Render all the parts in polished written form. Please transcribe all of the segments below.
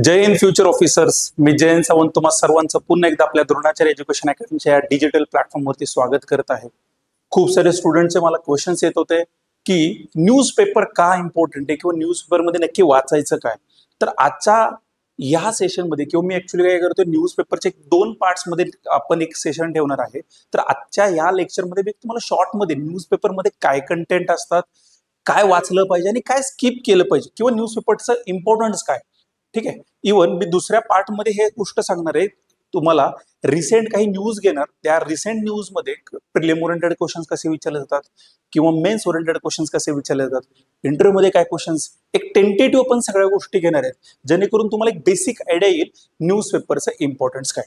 जय Hind future officers. मी जयंत सावंत तुम्हा सर्वांचं पुन्हा एकदा आपल्या द्रोणाचार्य एज्युकेशन अकॅडमीच्या या डिजिटल प्लॅटफॉर्मवरती स्वागत करत आहे. खूप सारे स्टुडंटचे मला क्वेश्चन्स येत होते की न्यूजपेपर का इम्पॉर्टंट आहे किंवा न्यूजपेपरमध्ये नक्की वाचायचं काय. तर आजच्या या सेशनमध्ये किंवा मी ऍक्च्युली काय करतोय, न्यूजपेपरचे दोन पार्ट्समध्ये आपण एक सेशन ठेवणार आहे. तर आजच्या या लेक्चरमध्ये मी तुम्हाला शॉर्टमध्ये न्यूजपेपरमध्ये काय कंटेंट असतात, काय वाचलं पाहिजे आणि काय स्किप केलं पाहिजे किंवा न्यूजपेपरचं इम्पॉर्टन्स काय, ठीक आहे. इव्हन मी दुसऱ्या पार्टमध्ये हे गोष्ट सांगणार आहे तुम्हाला. रिसेंट काही न्यूज घेणार, त्या रिसेंट न्यूजमध्ये प्रिलिम ओरिएंटेड क्वेश्चन्स कसे विचारले जातात किंवा मेन्स ओरिएंटेड क्वेश्चन्स कसे विचारले जातात, इंटरव्ह्यूमध्ये काय क्वेश्चन्स, एक टेंटेटिव्ह पण सगळ्या गोष्टी घेणार आहेत, जेणेकरून तुम्हाला एक बेसिक आयडिया येईल न्यूजपेपरचं इम्पॉर्टन्स काय.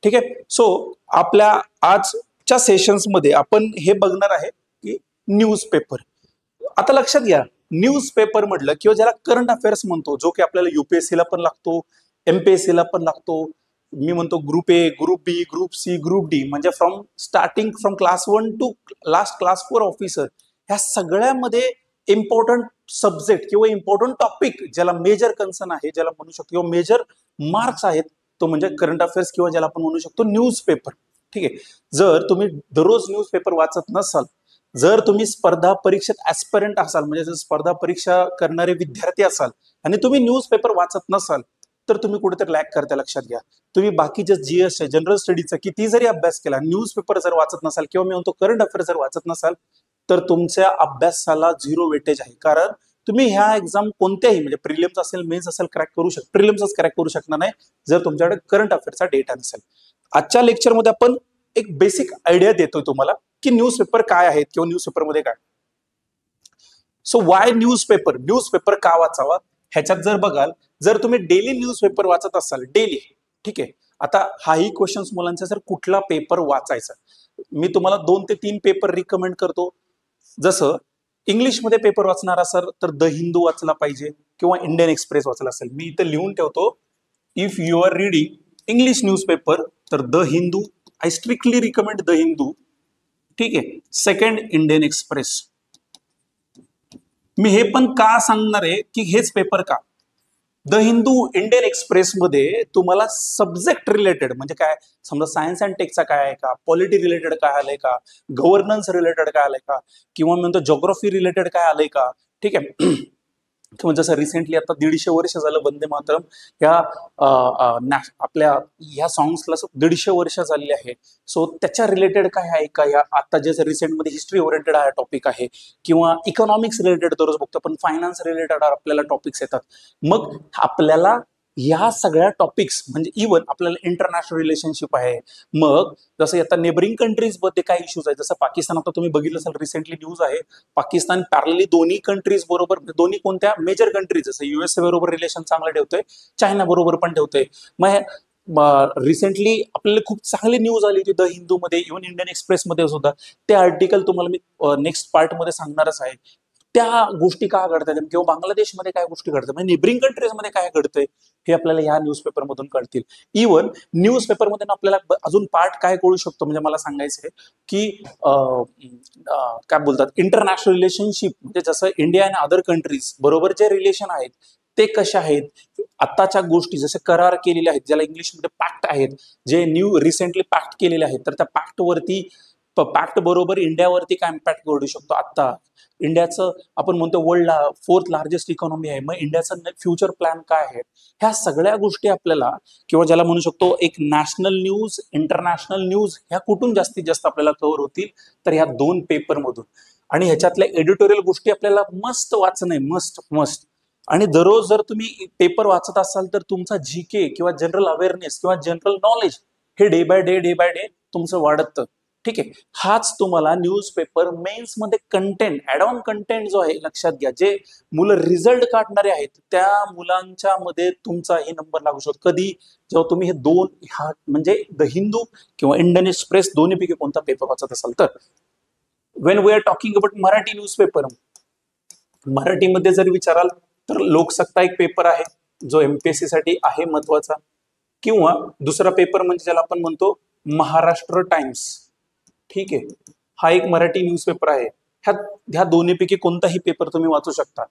ठीक आहे. सो आपल्या आजच्या सेशन्समध्ये आपण हे बघणार आहे की न्यूजपेपर. आता लक्षात घ्या, न्यूजपेपर म्हटलं किंवा ज्याला करंट अफेअर्स म्हणतो, जो की आपल्याला युपीएससीला पण लागतो, एमपीएससीला पण लागतो. मी म्हणतो group A, group B, group C, group D, म्हणजे starting from class 1 to last class 4 officer, ह्या सगळ्यामध्ये इम्पॉर्टंट सब्जेक्ट किंवा इम्पॉर्टंट टॉपिक ज्याला मेजर कन्सर्न आहे, ज्याला म्हणू शकतो किंवा मेजर मार्क्स आहेत, तो म्हणजे करंट अफेअर्स किंवा ज्याला आपण म्हणू शकतो न्यूजपेपर. ठीक आहे. जर तुम्ही दररोज न्यूजपेपर वाचत नसाल, जर तुम्ही स्पर्धा परीक्षेत ऍस्पिरंट असाल, म्हणजे जर स्पर्धा परीक्षा करणारे विद्यार्थी असाल आणि तुम्ही न्यूजपेपर वाचत नसाल, तर तुम्ही कुठेतरी लॅक करता. लक्षात घ्या, तुम्ही बाकीचे जीएस जनरल स्टडीचा किती जरी अभ्यास केला, न्यूजपेपर जर वाचत नसाल किंवा मी म्हणतो करंट अफेअर्स जर वाचत नसाल, तर तुमच्या अभ्यासाला 0 वेटेज आहे. कारण तुम्ही ह्या एक्झाम कोणत्याही, म्हणजे प्रिलिम्स असेल, मेन्स असेल, प्रिलिम्सच क्रॅक करू शकणार नाही जर तुमच्याकडे करंट अफेअर्सचा डेटा नसेल. आजच्या लेक्चरमध्ये आपण एक बेसिक आयडिया देतोय तुम्हाला की न्यूजपेपर काय आहेत किंवा न्यूजपेपरमध्ये काय. सो वाय न्यूजपेपर, न्यूजपेपर का वाचावा. ह्याच्यात जर बघाल, जर तुम्ही डेली न्यूजपेपर वाचत असाल, डेली, ठीक आहे. आता हाही क्वेश्चन मुलांचा, सर कुठला पेपर वाचायचा, मी तुम्हाला 2 ते 3 पेपर रिकमेंड करतो. जसं इंग्लिशमध्ये पेपर वाचणार असाल तर द हिंदू वाचला पाहिजे किंवा इंडियन एक्सप्रेस वाचला असेल. मी इथं लिहून ठेवतो, if you are reading English newspaper तर the Hindu, I strictly recommend the Hindu. ठीक आहे. Second Indian express. मी हे पण का सांगणार आहे की हेच पेपर का, द हिंदू, इंडियन एक्सप्रेस मध्ये तुम्हाला सब्जेक्ट रिलेटेड, म्हणजे काय, समजा सायन्स अँड टेकचा काय आहे का, पॉलिटी रिलेटेड काय आलंय का, गव्हर्नन्स रिलेटेड काय आलंय का, किंवा म्हणतो ज्योग्राफी रिलेटेड काय आलंय का. ठीक आहे. किंवा जसं रिसेंटली आता 150 वर्ष झालं वंदे मातरम या आपल्या ह्या सॉंग्सला 150 वर्ष झालेली आहे. सो त्याच्या रिलेटेड काय आहे का, या आता जे रिसेंटमध्ये हिस्ट्री ओरिएंटेड हा टॉपिक आहे, किंवा इकॉनॉमिक्स रिलेटेड दररोज बघतो पण फायनान्स रिलेटेड आपल्याला टॉपिक्स येतात. मग आपल्याला या सगळ्या टॉपिक्स, म्हणजे इव्हन आपल्याला इंटरनॅशनल रिलेशनशिप आहे, मग जसं आता नेबरिंग कंट्रीज मध्ये काय इश्यूज आहे, जसं पाकिस्तान, आता तुम्ही बघितलं असेल रिसेंटली न्यूज आहे, पाकिस्तान पॅरलली दोन्ही कंट्रीज बरोबर, दोन्ही कोणत्या मेजर कंट्रीज, जसं युएसए बरोबर रिलेशन चांगलं ठेवतोय, चायना बरोबर पण ठेवतोय. मग रिसेंटली आपल्याला खूप चांगली न्यूज आली होती द हिंदू मध्ये, इव्हन इंडियन एक्सप्रेस मध्ये सुद्धा. ते आर्टिकल तुम्हाला मी नेक्स्ट पार्ट मध्ये सांगणारच आहे. त्या गोष्टी का घडतात किंवा बांगलादेशमध्ये काय गोष्टी घडतात, म्हणजे नेबरिंग कंट्रीजमध्ये काय घडतंय, हे आपल्याला ह्या न्यूजपेपर मधून कळतील. इव्हन न्यूजपेपर मध्ये आपल्याला अजून पार्ट काय कळू शकतो, म्हणजे मला सांगायचं आहे की काय बोलतात, इंटरनॅशनल रिलेशनशिप, म्हणजे जसं इंडिया आणि अदर कंट्रीज बरोबर जे रिलेशन आहेत ते कसे आहेत, आताच्या गोष्टी जसे करार केलेले आहेत, ज्याला इंग्लिशमध्ये पॅक्ट आहेत, जे रिसेंटली पॅक्ट केलेले आहेत, तर त्या पॅक्ट बरोबर इंडियावरती काय इम्पॅक्ट घडू शकतो. आता इंडियाचं आपण म्हणतो वर्ल्ड 4th लार्जेस्ट इकॉनॉमी आहे, मग इंडियाचं फ्युचर प्लॅन काय आहे, ह्या सगळ्या गोष्टी आपल्याला, किंवा ज्याला म्हणू शकतो एक नॅशनल न्यूज, इंटरनॅशनल न्यूज, ह्या कुठून जास्तीत जास्त आपल्याला कव्हर होतील, तर ह्या 2 पेपर मधून. आणि ह्याच्यातल्या एडिटोरियल गोष्टी आपल्याला मस्त वाचणं आहे, मस्ट. आणि दररोज जर तुम्ही पेपर वाचत असाल तर तुमचा जीके किंवा जनरल अवेअरनेस किंवा जनरल नॉलेज हे डे बाय डे तुमचं वाढतं. ठीक आहे. हाच तुम्हाला न्यूजपेपर मेन्स मध्ये कंटेंट, ऍड ऑन कंटेंट जो आहे, लक्षात घ्या, जे मुलं रिझल्ट काढणारे आहेत त्या मुलांच्या मध्ये तुमचा हे नंबर लागू शकतो. कधी, जेव्हा तुम्ही हे 2 म्हणजे द हिंदू किंवा इंडियन एक्सप्रेस दोन्हीपैकी कोणता पेपर वाचत असाल तर. When we are talking about Marathi newspaper, मराठीमध्ये जर विचाराल तर लोकसत्ता एक पेपर आहे जो एमपीएससी साठी आहे महत्वाचा, किंवा दुसरा पेपर म्हणजे ज्याला आपण म्हणतो महाराष्ट्र टाइम्स. ठीक आहे. हा एक मराठी न्यूजपेपर आहे. ह्या दोन्हीपैकी कोणताही पेपर तुम्ही वाचू शकता.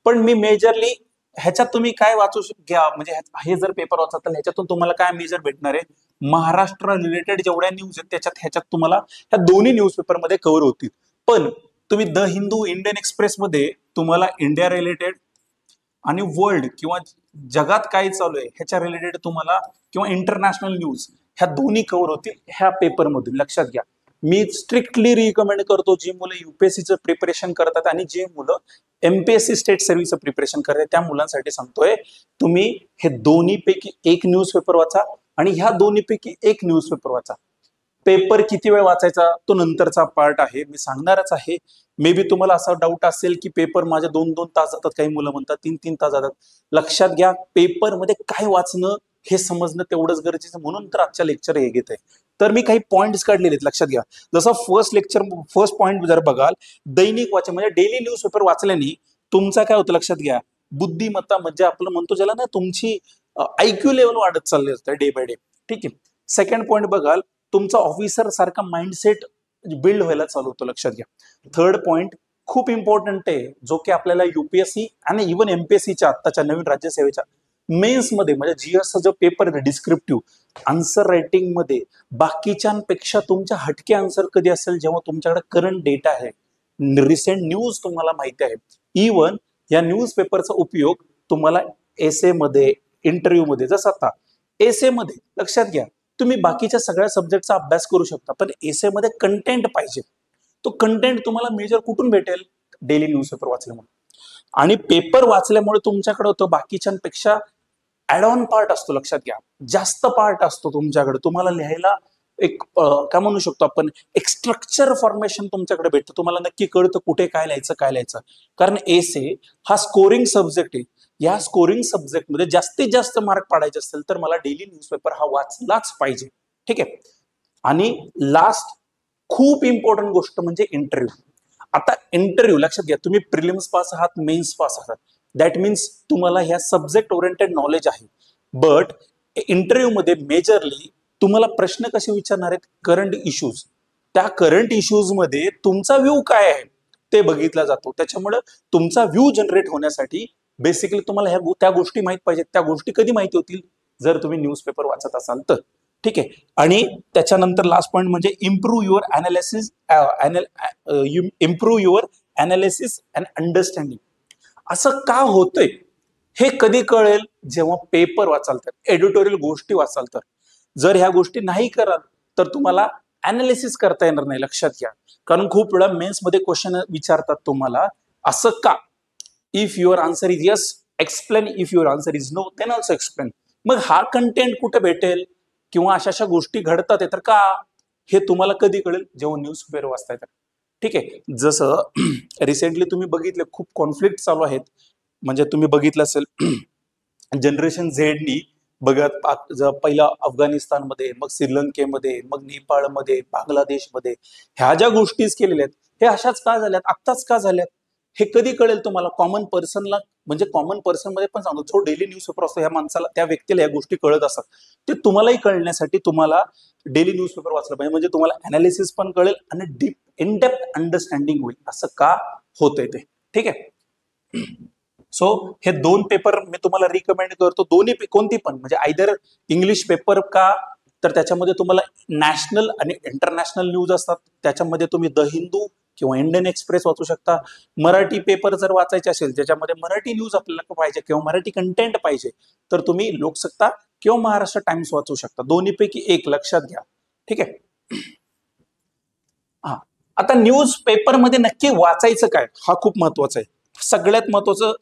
पण मी मेजरली ह्याच्यात तुम्ही काय वाचू घ्या, म्हणजे हे जर पेपर वाचा तर ह्याच्यातून तुम्हाला काय मेजर भेटणार आहे, महाराष्ट्र रिलेटेड जेवढ्या न्यूज आहेत त्याच्यात ह्याच्यात तुम्हाला ह्या दोन्ही न्यूजपेपर मध्ये कव्हर होतील. पण तुम्ही द हिंदू, इंडियन एक्सप्रेस मध्ये तुम्हाला इंडिया रिलेटेड आणि वर्ल्ड किंवा जगात काय चालू आहे ह्याच्या रिलेटेड तुम्हाला, किंवा इंटरनॅशनल न्यूज, ह्या दोन्ही कव्हर होतील ह्या पेपरमधून. लक्षात घ्या, मी स्ट्रिक्टली रिकमेंड करतो, जी मुलं युपीएससीचं प्रिपरेशन करतात आणि जे मुलं एमपीएससी स्टेट सर्व्हिसचं प्रिपरेशन करतात त्या मुलांसाठी सांगतोय, तुम्ही हे दोन्हीपैकी एक न्यूजपेपर वाचा आणि ह्या दोन्हीपैकी एक न्यूजपेपर वाचा. पेपर किती वेळ वाचायचा तो नंतरचा पार्ट आहे, मी सांगणारच आहे. मे बी तुम्हाला असा डाऊट असेल की पेपर माझे 2-2 तास जातात, काही मुलं म्हणतात 3-3 तास जातात. लक्षात घ्या, पेपरमध्ये काय वाचणं हे समजणं तेवढंच गरजेचं, म्हणून तर आजच्या लेक्चर हे घेत आहे. तर मी काही पॉइंट्स काढलेले आहेत, लक्षात घ्या. जसं फर्स्ट पॉइंट जर बघाल, दैनिक वाचन म्हणजे डेली न्यूजपेपर वाचल्याने तुमचा काय होतं लक्षात घ्या, बुद्धिमत्ता म्हणजे आपलं म्हणतो ज्याला ना, तुमची IQ लेवल वाढत चालली असते डे बाय डे. ठीक आहे. सेकंड पॉइंट बघाल, तुमचा ऑफिसर सारखा माइंडसेट बिल्ड व्हायला चालू होतो, लक्षात घ्या. थर्ड पॉइंट खूप इम्पॉर्टंट आहे, जो की आपल्याला युपीएससी आणि इव्हन एमपीएससीच्या आत्ताच्या नवीन राज्यसेवेच्या मेन्स मध्ये, म्हणजे जीएसचा जो पेपर आहे डिस्क्रिप्टिव्ह आन्सर रायटिंग मध्ये बाकीच्यांपेक्षा तुमच्या हटके आन्सर कधी असेल, जेव्हा तुमच्याकडे करंट डेटा आहे, रिसेंट न्यूज तुम्हाला माहिती आहे. इव्हन या न्यूज पेपरचा उपयोग तुम्हाला एसे मध्ये, इंटरव्ह्यू मध्ये, जसं आता एसे मध्ये लक्षात घ्या, तुम्ही बाकीच्या सगळ्या सब्जेक्टचा अभ्यास करू शकता, पण एसे मध्ये कंटेंट पाहिजे. तो कंटेंट तुम्हाला मेजर कुठून भेटेल, डेली न्यूजपेपर वाचल्यामुळे. आणि पेपर वाचल्यामुळे तुमच्याकडे होतं बाकीच्यांपेक्षा ऍड ऑन पार्ट असतो, लक्षात घ्या, जास्त पार्ट असतो तुमच्याकडे. तुम्हाला लिहायला एक काय म्हणू शकतो आपण, एक स्ट्रक्चर फॉर्मेशन तुमच्याकडे भेटतं. तुम्हाला नक्की कळतं कुठे काय लिहायचं, काय लिहायचं. कारण एसे हा स्कोरिंग सब्जेक्ट आहे. या स्कोरिंग सब्जेक्टमध्ये जास्तीत जास्त मार्क पाडायचे असतील तर मला डेली न्यूजपेपर हा वाचलाच पाहिजे. ठीक आहे. आणि लास्ट खूप इम्पॉर्टंट गोष्ट म्हणजे इंटरव्ह्यू. आता इंटरव्ह्यू लक्षात घ्या, तुम्ही प्रिलिम्स पास आहात, मेन्स पास आहात, दॅट मीन्स तुम्हाला ह्या सब्जेक्ट ओरिएंटेड नॉलेज आहे. बट इंटरव्ह्यू मध्ये मेजरली तुम्हाला प्रश्न कसे विचारणार आहेत, करंट इश्यूज. त्या करंट इश्यूज मध्ये तुमचा व्ह्यू काय आहे ते बघितला जातो. त्याच्यामुळे तुमचा व्ह्यू जनरेट होण्यासाठी बेसिकली तुम्हाला ह्या त्या गोष्टी माहित पाहिजेत. त्या गोष्टी कधी माहिती होतील, जर तुम्ही न्यूजपेपर वाचत असाल तर. ठीक आहे. आणि त्याच्यानंतर लास्ट पॉइंट म्हणजे improve your analysis and understanding. असं का होतंय हे कधी कळेल, जेव्हा पेपर वाचाल तर, एडिटोरियल गोष्टी वाचाल तर. जर ह्या गोष्टी नाही कराल तर तुम्हाला अनालिसिस करता येणार नाही, लक्षात घ्या. कारण खूप वेळा मेन्स मध्ये क्वेश्चन विचारतात तुम्हाला, असं का, if your answer is yes explain, if your answer is no then also explain. मग हा कंटेंट कुठे भेटेल, किंवा अशा अशा गोष्टी घडतात तर का, हे तुम्हाला कधी कळेल, जेव्हा न्यूजपेपर वाचताय तर. ठीक आहे. जसं रिसेंटली तुम्ही बघितले खूप कॉन्फ्लिक्ट चालू आहेत, म्हणजे तुम्ही बघितलं असेल जनरेशन झेडनी बघत पहिला अफगाणिस्तानमध्ये, मग श्रीलंकेमध्ये, मग नेपाळमध्ये, बांगलादेशमध्ये ह्या ज्या गोष्टीच केलेल्या आहेत, हे अशाच का झाल्यात, आत्ताच का झाल्यात, हे कधी कळेल तुम्हाला. कॉमन पर्सनला, म्हणजे कॉमन पर्सन मध्ये पण सांगतो, जो डेली न्यूजपेपर असतो ह्या माणसाला, त्या व्यक्तीला ह्या गोष्टी कळत असतात. ते तुम्हालाही कळण्यासाठी तुम्हाला डेली न्यूजपेपर वाचलं पाहिजे, म्हणजे तुम्हाला अनालिसिस पण कळेल आणि डीप इन डेप्थ अंडरस्टँडिंग होईल, असं का होतंय ते. ठीक आहे. सो हे दोन पेपर मी तुम्हाला रिकमेंड करतो, दोन्ही कोणती पण, म्हणजे आयदर इंग्लिश पेपर का, तर त्याच्यामध्ये तुम्हाला नॅशनल आणि इंटरनॅशनल न्यूज असतात, त्याच्यामध्ये तुम्ही द हिंदू किंवा इंडियन एक्सप्रेस वाचू शकता. मराठी पेपर जर वाचायचे असेल, ज्याच्यामध्ये मराठी न्यूज आपल्याला पाहिजे किंवा मराठी कंटेंट पाहिजे, तर तुम्ही लोकसत्ता किंवा महाराष्ट्र टाइम्स वाचू शकता. दोन्हीपैकी एक, लक्षात घ्या. ठीक आहे. हा, आता न्यूज पेपर मध्ये नक्की वाचायचं काय, हा खूप महत्वाचा आहे. सगळ्यात महत्वाचं,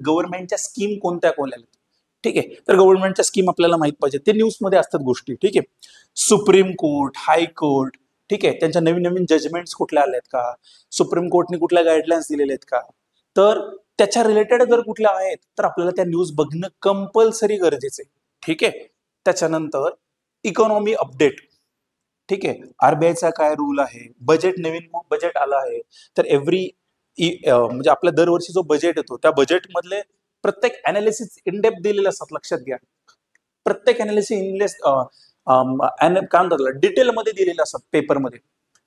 गव्हर्नमेंटच्या स्कीम कोणत्या कोणत्या. ठीक आहे. तर गव्हर्नमेंटच्या स्कीम आपल्याला माहित पाहिजे, ते न्यूज मध्ये असतात गोष्टी. ठीक आहे. सुप्रीम कोर्ट, हायकोर्ट, ठीक आहे, त्यांच्या नवीन नवीन जजमेंट्स कुठल्या आल्यात का, सुप्रीम कोर्टने कुठल्या गाईडलाईन्स दिलेल्या आहेत का, तर त्याच्या रिलेटेड जर कुठल्या आहेत तर आपल्याला त्या न्यूज बघणं कंपल्सरी गरजेचं आहे. ठीक आहे. त्याच्यानंतर इकॉनॉमी अपडेट. ठीक आहे. आरबीआयचा काय रूल आहे, बजेट, नवीन बजेट आला आहे, तर म्हणजे आपल्या दरवर्षी जो बजेट येतो त्या बजेट मधले प्रत्येक अनालिसिस इन डेप्थ दिलेले असतात, लक्षात घ्या. प्रत्येक अनालिसिस काय म्हणतात डिटेल मध्ये दिलेले असतात पेपरमध्ये.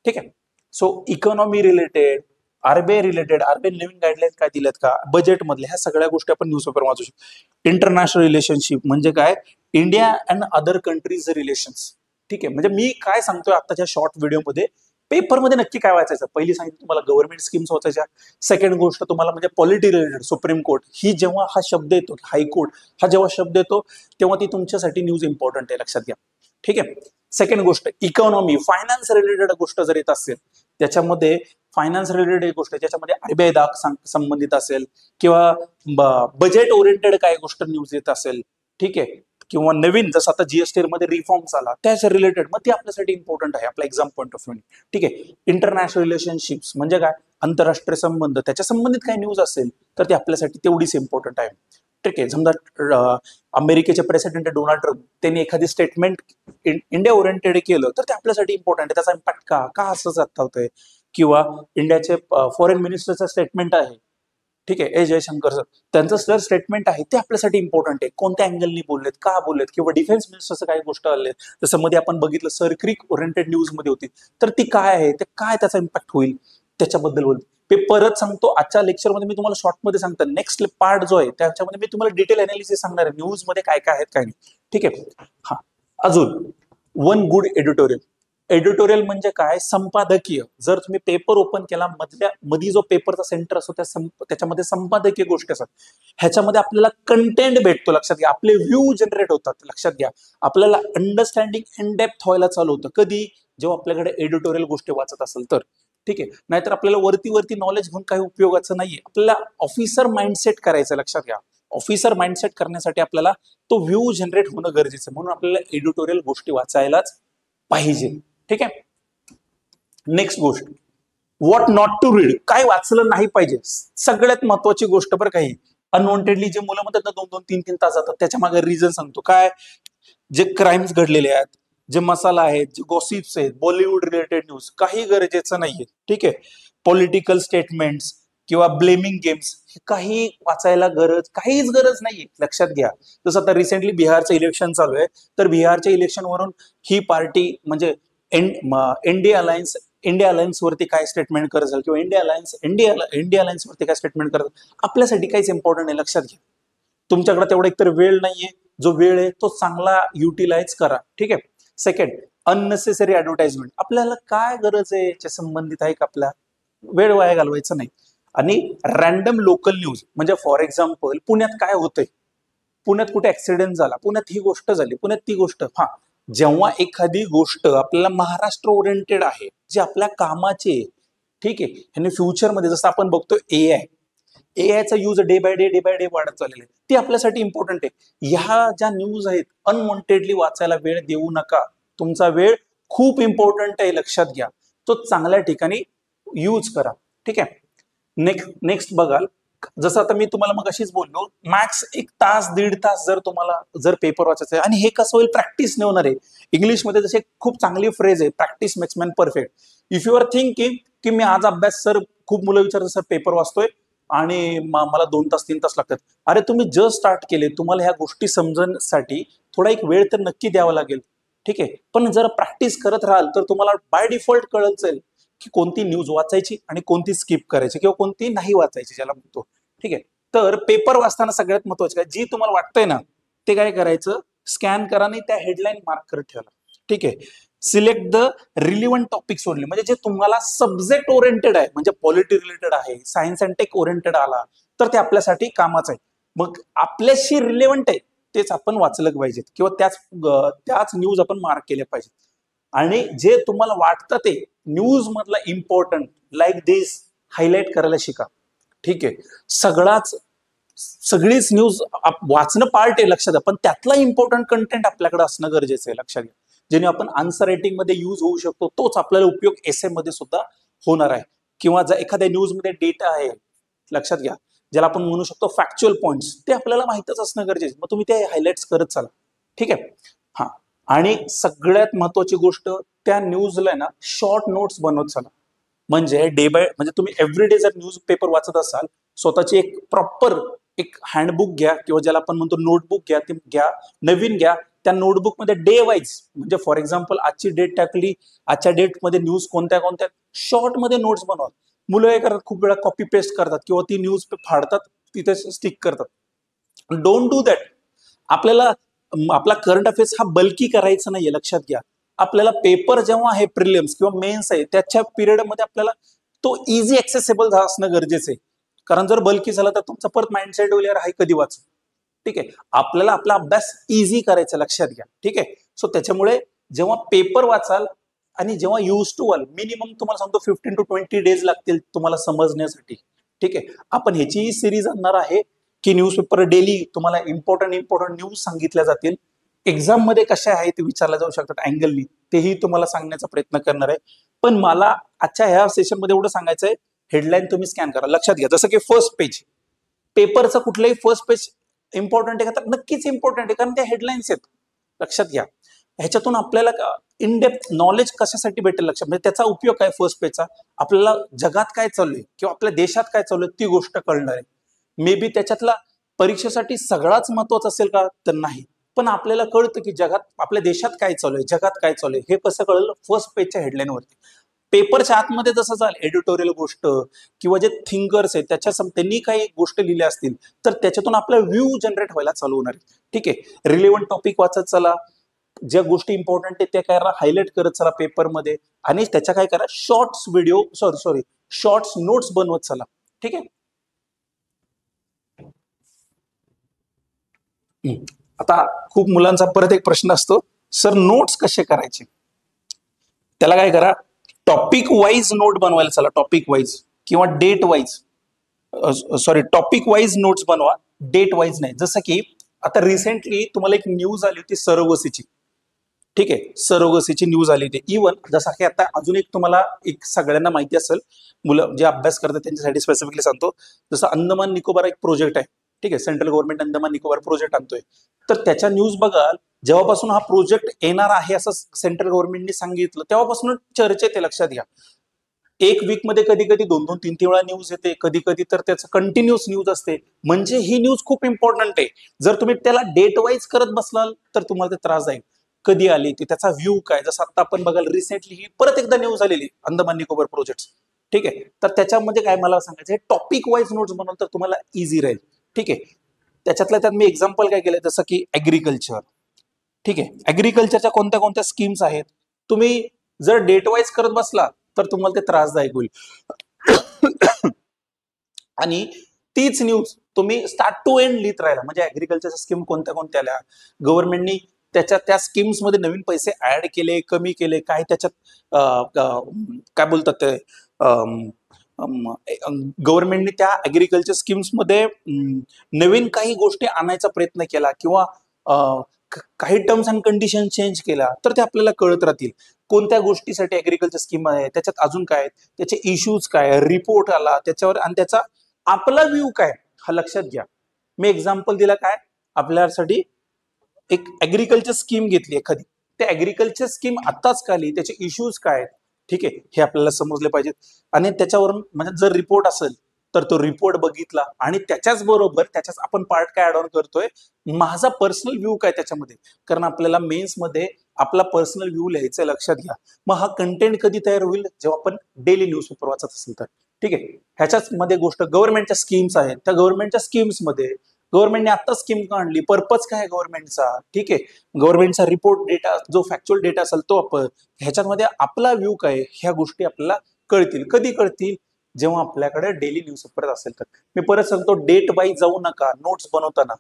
ठीक आहे. So economy related RBI related, RBI नवीन गाईडलाईन काय दिल्यात का, बजेट मधल्या ह्या सगळ्या गोष्टी आपण न्यूजपेपर वाचू शकतो. इंटरनॅशनल रिलेशनशिप म्हणजे काय, India and other countries relations. ठीक आहे, म्हणजे मी काय सांगतोय आताच्या शॉर्ट व्हिडिओमध्ये, पेपरमध्ये नक्की काय वाचायचं. पहिली सांगितलं तुम्हाला गव्हर्नमेंट स्कीम्स वाचायच्या. सेकंड गोष्ट तुम्हाला म्हणजे पॉलिटी रिलेटेड, सुप्रीम कोर्ट ही जेव्हा हा शब्द येतो, हायकोर्ट हा जेव्हा शब्द येतो तेव्हा ती तुमच्यासाठी न्यूज इम्पॉर्टंट आहे, लक्षात घ्या. ठीक आहे. सेकंड गोष्ट इकॉनॉमी, फायनान्स रिलेटेड गोष्ट जर येत असेल त्याच्यामध्ये, फायनान्स रिलेटेड गोष्ट ज्याच्यामध्ये आरबीआय संबंधित असेल किंवा बजेट ओरिएंटेड काय गोष्ट न्यूज येत असेल, ठीक आहे, किंवा नवीन जसं आता जीएसटी मध्ये रिफॉर्म्स आला त्याच रिलेटेड, मग ते आपल्यासाठी इम्पॉर्टंट आहे आपला एक्झाम पॉईंट ऑफ व्ह्यू. ठीक आहे. इंटरनॅशनल रिलेशनशिप्स म्हणजे काय, आंतरराष्ट्रीय संबंध, त्याच्या संबंधित काय न्यूज असेल तर ते आपल्यासाठी तेवढीच इम्पॉर्टंट आहे. ठीक आहे. समजा अमेरिकेचे प्रेसिडेंट डोनाल्ड ट्रम्प त्यांनी एखादी स्टेटमेंट इंडिया ओरिएंटेड केलं तर ते आपल्यासाठी इम्पॉर्टंट आहे. त्याचा इम्पॅक्ट का असं जाता होतंय, किंवा इंडियाचे फॉरेन मिनिस्टरचं स्टेटमेंट आहे, ठीक आहे, ए जयशंकर सर, त्यांचं सर स्टेटमेंट आहे ते आपल्यासाठी इम्पॉर्टंट आहे. कोणत्या अँगलनी बोललेत, का बोललेत, किंवा डिफेन्स मिनिस्टरचं काही गोष्ट आले, जसं मध्ये आपण बघितलं सर क्रिक ओरिएंटेड न्यूज मध्ये होती, तर ती काय आहे, ते काय त्याचा इम्पॅक्ट होईल त्याच्याबद्दल बोलतो. ते परत सांगतो, आजच्या लेक्चरमध्ये मी तुम्हाला शॉर्टमध्ये सांगतो. नेक्स्ट पार्ट जो आहे त्याच्यामध्ये मी तुम्हाला डिटेल अनालिसिस सांगणार आहे न्यूज मध्ये काय काय आहेत काय नाही. ठीक आहे. हा, अजून वन गुड एडिटोरियल. एडिटोरियल म्हणजे काय, संपादकीय. जर तुम्ही पेपर ओपन केला, मध्ये जो पेपरचा सेंटर असतो त्याच्यामध्ये संपादकीय गोष्टी असतात. ह्याच्यामध्ये आपल्याला कंटेंट भेटतो, लक्षात घ्या. आपले व्ह्यू जनरेट होतात, लक्षात घ्या. आपल्याला अंडरस्टँडिंग इन डेप्थ व्हायला चालू होतं कधी, जेव्हा आपल्याकडे एडिटोरियल गोष्टी वाचत असेल तर. ठीक आहे. नाहीतर आपल्याला वरती नॉलेज घेऊन काही उपयोगाचं नाहीये. आपल्याला ऑफिसर माइंडसेट करायचं, लक्षात घ्या. ऑफिसर माइंडसेट करण्यासाठी आपल्याला तो व्ह्यू जनरेट होणं गरजेचं आहे. म्हणून आपल्याला एडिटोरियल गोष्टी वाचायलाच पाहिजे. ठीक आहे. नेक्स्ट गोष्ट, व्हॉट नॉट टू रीड, काय वाचलं नाही पाहिजे. सगळ्यात महत्वाची गोष्ट बरं. काही अनवॉन्टेडली जे मुलं म्हणतात ना 2-2, 3-3 तास जातात, त्याच्या मागे रिझन सांगतो. काय, जे क्राईम्स घडलेले आहेत, जे मसाला आहेत, जे गॉसिप्स आहेत, बॉलिवूड रिलेटेड न्यूज, काही गरजेचं नाहीये. ठीक आहे. पॉलिटिकल स्टेटमेंट्स किंवा ब्लेमिंग गेम्स, काही वाचायला काहीच गरज नाहीये, लक्षात घ्या. जसं आता रिसेंटली बिहारचं इलेक्शन चालू आहे, तर बिहारच्या इलेक्शनवरून ही पार्टी म्हणजे इंडिया अलायन्स वरती काय स्टेटमेंट करत असेल, किंवा इंडिया अलायन्स वरती काय स्टेटमेंट करत, आपल्यासाठी काहीच इम्पॉर्टंट आहे, लक्षात घ्या. तुमच्याकडे तेवढा एकतर वेळ नाहीये, जो वेळ आहे तो चांगला युटिलाइज करा. ठीक आहे. सेकंड, अननेसेसरी ऍडव्हर्टाइजमेंट, आपल्याला काय गरज आहे याच्या संबंधित आहे का, आपला वेळ वाया घालवायचा नाही. आणि रॅन्डम लोकल न्यूज म्हणजे फॉर एक्झाम्पल पुण्यात काय होतंय, पुण्यात कुठे ऍक्सिडेंट झाला, पुण्यात ही गोष्ट झाली, पुण्यात ती गोष्ट. हा, जेव्हा एखादी गोष्ट आपल्याला महाराष्ट्र ओरिएंटेड आहे, जे आपल्या कामाचे, ठीक आहे, ह्याने फ्युचरमध्ये जसं आपण बघतो एआयचा यूज डे बाय डे वाढत चाललेला आहे, ती आपल्यासाठी इम्पॉर्टंट आहे. ह्या ज्या न्यूज आहेत अनवॉन्टेडली वाचायला वेळ देऊ नका. तुमचा वेळ खूप इम्पॉर्टंट आहे, लक्षात घ्या. तो चांगल्या ठिकाणी यूज करा. ठीक आहे. नेक्स्ट बघाल, जसं आता मी तुम्हाला मग अशीच बोललो, मॅक्स 1-1.5 तास जर पेपर वाचायचं आहे, आणि हे कसं होईल, प्रॅक्टिस ने होणार आहे. इंग्लिशमध्ये जसे खूप चांगली फ्रेज आहे, practice makes man perfect. If you are thinking की मी आज अभ्यास, सर खूप मुलं विचारतात सर पेपर वाचतोय आणि मला 2-3 तास लागतात. अरे तुम्ही जस्ट स्टार्ट केले, तुम्हाला ह्या गोष्टी समजण्यासाठी थोडा एक वेळ तर नक्की द्यावा लागेल. ठीक आहे. पण जर प्रॅक्टिस करत राहाल तर तुम्हाला बाय डिफॉल्ट कळत जाईल की कोणती न्यूज वाचायची आणि कोणती स्किप करायची, किंवा कोणती नाही वाचायची, ज्याला म्हणतो. ठीक आहे. तर पेपर वाचताना सगळ्यात महत्वाचं काय, जी तुम्हाला वाटतंय ना ते काय करायचं, स्कॅन करा आणि त्या हेडलाईन मार्क करत ठेवा. ठीक आहे. Select the relevant topics only, म्हणजे जे तुम्हाला सब्जेक्ट ओरिएंटेड आहे, म्हणजे पॉलिटी रिलेटेड आहे, सायन्स अँड टेक ओरिएंटेड आला तर ते आपल्यासाठी कामाचं आहे. मग आपल्याशी रिलेव्हंट आहे तेच आपण वाचलं पाहिजेत, किंवा त्याच न्यूज आपण मार्क केल्या पाहिजेत. आणि जे तुम्हाला वाटतं ते न्यूज मधला इम्पॉर्टंट लाईक दिस हायलाइट करायला शिका. ठीक आहे. सगळीच न्यूज वाचणं पार्ट आहे, लक्षात घ्या, पण त्यातला इम्पॉर्टंट कंटेंट आपल्याकडे असणं गरजेचं आहे, लक्षात घ्या. जेणे आपण आन्सर रायटिंग मध्ये यूज होऊ शकतो, तोच आपल्याला उपयोग एसे मध्ये सुद्धा होणार आहे. किंवा जर एखाद्या न्यूज मध्ये डेटा आहे, लक्षात घ्या, ज्याला आपण म्हणू शकतो फॅक्च्युअल पॉइंट्स, ते आपल्याला माहितच असणं गरजेचं, मग तुम्ही ते हायलाइट्स करत चला. ठीक आहे. हा, आणि सगळ्यात महत्वाची गोष्ट, त्या न्यूजला ना शॉर्ट नोट्स बनवत चला. म्हणजे म्हणजे तुम्ही एव्हरीडे जर न्यूज पेपर वाचत असाल, स्वतःची एक प्रॉपर एक हँडबुक घ्या, किंवा ज्याला आपण म्हणतो नोटबुक घ्या, ती घ्या, नवीन घ्या. त्या नोटबुकमध्ये डे वाईज, म्हणजे फॉर एक्झाम्पल आजची डेट टाकली, आजच्या डेटमध्ये न्यूज कोणत्या शॉर्ट मध्ये नोट्स बनवा. मुलं हे करतात, खूप वेळा कॉपी पेस्ट करतात किंवा ती न्यूज फाडतात, तिथे स्टिक करतात. Don't do that. आपल्याला आपला करंट अफेअर्स हा बल्की करायचा नाहीये, लक्षात घ्या. आपल्याला पेपर जेव्हा आहे, प्रिलिम्स किंवा मेन्स आहे, त्याच्या पिरियडमध्ये आपल्याला तो इझी ऍक्सेसेबल असणं गरजेचं आहे. कारण जर बल्की झाला तर तुमचा परत माइंडसेट होईल, यार हाय कधी वाचू. ठीक आहे, आपल्याला आपला अभ्यास इझी करायचा, लक्षात घ्या. ठीक आहे, सो त्याच्यामुळे जेव्हा पेपर वाचाल आणि जेव्हा यूज टू व्हाल, मिनिमम तुम्हाला सांगतो 15 to 20 डेज लागतील तुम्हाला समजण्यासाठी. ठीक आहे, आपण ह्याची सिरीज आणणार आहे की न्यूजपेपर डेली तुम्हाला इम्पॉर्टंट न्यूज सांगितल्या जातील. एक्झाम मध्ये कशा आहे ते विचारल्या जाऊ शकतात अँगलनी, तेही तुम्हाला सांगण्याचा प्रयत्न करणार आहे. पण मला आजच्या ह्या सेशन मध्ये एवढं सांगायचंय, हेडलाईन तुम्ही स्कॅन करा. लक्षात घ्या, जसं की फर्स्ट पेज, पेपरचं कुठलंही फर्स्ट पेज इम्पॉर्टंट आहे का, तर नक्कीच इम्पॉर्टंट आहे, कारण त्या हेडलाईन्स आहेत. लक्षात घ्या, ह्याच्यातून आपल्याला इन डेप्थ नॉलेज कशासाठी भेटेल, लक्षात म्हणजे त्याचा उपयोग काय फर्स्ट पेजचा, आपल्याला जगात काय चालू आहे किंवा आपल्या देशात काय चालू आहे ती गोष्ट कळणार आहे. मे बी त्याच्यातला परीक्षेसाठी सगळाच महत्वाचा असेल का, तर नाही, पण आपल्याला कळतं की जगात आपल्या देशात काय चालू आहे, जगात काय चालू आहे, हे कसं कळलं फर्स्ट पेजच्या हेडलाईनवरती. पेपरच्या आतमध्ये जसं झालं एडिटोरियल गोष्ट किंवा जे थिंकर्स आहेत त्यांनी काही गोष्ट लिहिल्या असतील तर त्याच्यातून आपला व्ह्यू जनरेट व्हायला चालू होणार आहे. ठीक आहे, रिलेव्हंट टॉपिक वाचत चला, ज्या गोष्टी इम्पॉर्टंट आहेत त्या काय करा, हायलाइट करत चला पेपरमध्ये, आणि त्याच्या काय करा, शॉर्ट्स नोट्स बनवत चला. ठीक आहे. आता खूप मुलांचा परत एक प्रश्न असतो, सर नोट्स कसे करायचे. त्याला काय करा, टॉपिक वाईज नोट बनवायला चला, टॉपिक वाईज किंवा date wise, topic wise notes बनवा, डेट वाईज नाही. जसं की आता रिसेंटली तुम्हाला एक न्यूज आली होती सरोगसीची. ठीक आहे, सरोगसीची न्यूज आली होती. इव्हन जसं की आता अजून एक तुम्हाला एक सगळ्यांना माहिती असेल, मुलं जे अभ्यास करतात त्यांच्यासाठी स्पेसिफिकली सांगतो, जसं अंदमान निकोबार एक प्रोजेक्ट आहे. ठीक आहे, central government Andaman Nicobar project आणतोय, तर त्याच्या न्यूज बघाल, जेव्हापासून हा प्रोजेक्ट येणार आहे असं सेंट्रल गव्हर्नमेंटने सांगितलं तेव्हापासून चर्चेत आहे. लक्षात घ्या, एक वीक मध्ये कधी कधी 2-2, 3-3 वेळा न्यूज येते, कधी कधी तर त्याचं कंटिन्युअस न्यूज असते. म्हणजे ही न्यूज खूप इम्पॉर्टंट आहे. जर तुम्ही त्याला डेट वाईज करत बसलाल तर तुम्हाला ते त्रास जाईल. कधी आली ती, त्याचा व्ह्यू काय, जसं आता आपण बघाल रिसेंटली ही परत एकदा न्यूज आलेली अंदमान निकोबार प्रोजेक्ट. ठीक आहे, तर त्याच्यामध्ये काय मला सांगायचं, टॉपिक वाईज नोट्स बनवलं तर तुम्हाला इझी राहील. ठीक आहे, त्याच्यातल्या त्यात मी एक्झाम्पल काय केलं, जसं की ऍग्रिकल्चर. ठीक आहे, ऍग्रिकल्चरच्या कोणत्या कोणत्या स्कीम्स आहेत, तुम्ही जर डेट वाईज करत बसला तर तुम्हाला ते त्रासदायक होईल. आणि तीच न्यूज तुम्ही स्टार्ट टू एंड लिहित राहिला, म्हणजे ऍग्रिकल्चरच्या स्कीम कोणत्या कोणत्या आल्या, गव्हर्नमेंटनी त्या स्कीम्स मध्ये नवीन पैसे ऍड केले, कमी केले, काय त्याच्यात काय बोलतात ते, गव्हर्नमेंटने त्या ऍग्रिकल्चर स्कीम्स मध्ये नवीन काही गोष्टी आणायचा प्रयत्न केला किंवा काही टर्म्स अँड कंडिशन चेंज केला, तर ते आपल्याला कळत राहतील कोणत्या गोष्टीसाठी ऍग्रिकल्चर स्कीम आहे, त्याच्यात अजून काय, त्याचे इश्यूज काय, रिपोर्ट आला त्याच्यावर, आणि त्याचा आपला व्ह्यू काय, हा लक्षात घ्या. मी एक्झाम्पल दिला काय, आपल्यासाठी एक ऍग्रिकल्चर स्कीम घेतली एखादी, त्या ऍग्रिकल्चर स्कीम आताच का आली, त्याचे इश्यूज काय, ठीक आहे, हे आपल्याला समजले पाहिजेत. आणि त्याच्यावरून म्हणजे जर रिपोर्ट असेल तर तो रिपोर्ट बघितला, आणि त्याच्याच बरोबर त्याच्याच आपण पार्ट काय ऍड ऑन करतोय, माझा पर्सनल व्ह्यू काय त्याच्यामध्ये, कारण आपल्याला मेन्स मध्ये आपला पर्सनल व्ह्यू लिहायचा, लक्षात घ्या. मग हा कंटेंट कधी तयार होईल, जेव्हा आपण डेली न्यूजपेपर वाचत असेल तर. ठीक आहे, ह्याच्याच मध्ये गोष्ट गव्हर्नमेंटच्या स्कीम्स आहेत, त्या गव्हर्नमेंटच्या स्कीम्स मध्ये गव्हर्नमेंटने आता स्कीम काढली, पर्पज काय आहे गव्हर्नमेंटचा, ठीक आहे, गव्हर्नमेंटचा रिपोर्ट डेटा, जो फॅक्च्युअल डेटा असेल तो आपण, ह्याच्यामध्ये आपला व्ह्यू काय, ह्या गोष्टी आपल्याला कळतील. कधी कळतील, जेव्हा आपल्याकडे डेली न्यूजपेपर असेल तर. मी परत सांगतो, डेट वाईज जाऊ नका नोट्स बनवताना.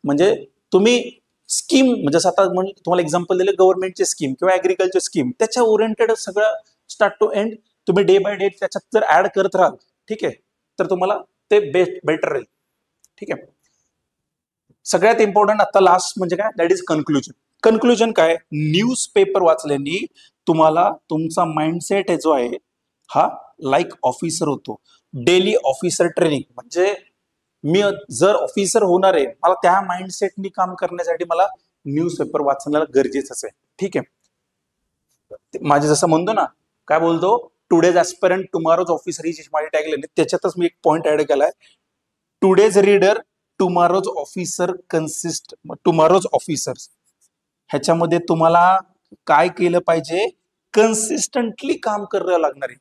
म्हणजे तुम्ही स्कीम, म्हणजे आता तुम्हाला एक्झाम्पल दिले गव्हर्नमेंटची स्कीम किंवा ऍग्रिकल्चर स्कीम, त्याच्या ओरिएंटेड सगळं स्टार्ट टू एंड तुम्ही डे बाय डे त्याच्यात जर ऍड करत राहाल, ठीक आहे, तर तुम्हाला ते बेटर राहील. ठीक आहे, सगळ्यात इम्पॉर्टंट आता लास्ट म्हणजे काय, दॅट इज कन्क्लुजन. कन्क्लुजन काय, न्यूज पेपर वाचल्याने तुम्हाला तुमचा माइंडसेट जो आहे हा लाईक ऑफिसर होतो. डेली ऑफिसर ट्रेनिंग, म्हणजे मी जर ऑफिसर होणार आहे, मला त्या माइंडसेटनी काम करण्यासाठी मला न्यूजपेपर वाचणं गरजेचंच आहे. ठीक आहे, माझे जसं म्हणतो ना, काय बोलतो, टुडेज ऍस्पिरंट टुमारोज ऑफिसर, ही माझी टॅगलाईन, त्याच्यातच मी एक पॉइंट ऍड केलाय, today's reader tomorrow's officer tomorrow's officers. ह्याच्यामध्ये तुम्हाला काय केलं पाहिजे, कन्सिस्टंटली काम करावं लागणार आहे.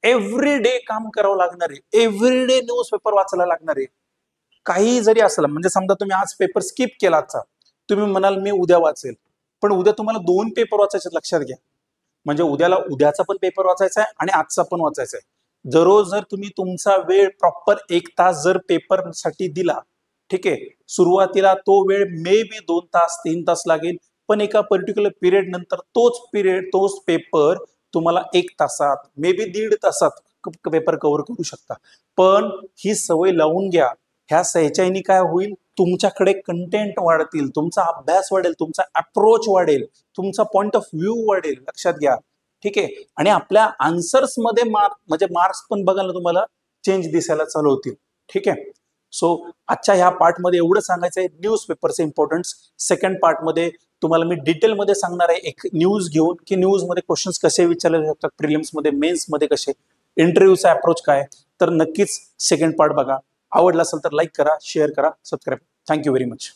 एव्हरी डे काम करावं लागणार आहे, एव्हरी डे न्यूजपेपर वाचायला लागणार आहे. काही जरी असलं, म्हणजे समजा तुम्ही आज पेपर स्किप केला आजचा, तुम्ही म्हणाल मी उद्या वाचेल, पण उद्या तुम्हाला 2 पेपर वाचायचे, लक्षात घ्या. म्हणजे उद्याचा पण पेपर वाचायचा आहे आणि आजचा पण वाचायचा आहे. दररोज जर तुम्ही तुमचा वेळ प्रॉपर 1 तास जर पेपरसाठी दिला, ठीक आहे, सुरुवातीला तो वेळ मे बी 2 तास 3 तास लागेल, पण एका पर्टिक्युलर पिरियड नंतर तोच पेपर तुम्हाला 1 तासात, मे बी 1.5 तासात पेपर कव्हर करू शकता. पण ही सवय लावून घ्या. ह्याच्याने काय होईल, तुमच्याकडे कंटेंट वाढतील, तुमचा अभ्यास वाढेल, तुमचा अप्रोच वाढेल, तुमचा पॉइंट ऑफ व्ह्यू वाढेल, लक्षात घ्या. ठीक आहे. आणि आपल्या आन्सर्स मध्ये म्हणजे मार्क्स पण बघायला तुम्हाला चेंज दिसायला चालू होतील. ठीक आहे. सो आजच्या ह्या पार्टमध्ये एवढं सांगायचं आहे न्यूजपेपरचं इम्पॉर्टन्स. सेकंड पार्टमध्ये तुम्हाला मी डिटेलमध्ये सांगणार आहे एक न्यूज घेऊन, की न्यूजमध्ये क्वेश्चन्स कसे विचारले जातात, प्रिलिम्समध्ये, मेन्समध्ये कसे, इंटरव्ह्यूचा अप्रोच काय. तर नक्कीच सेकंड पार्ट बघा. आवडला असेल तर लाईक करा, शेअर करा, सबस्क्राईब. Thank you very much.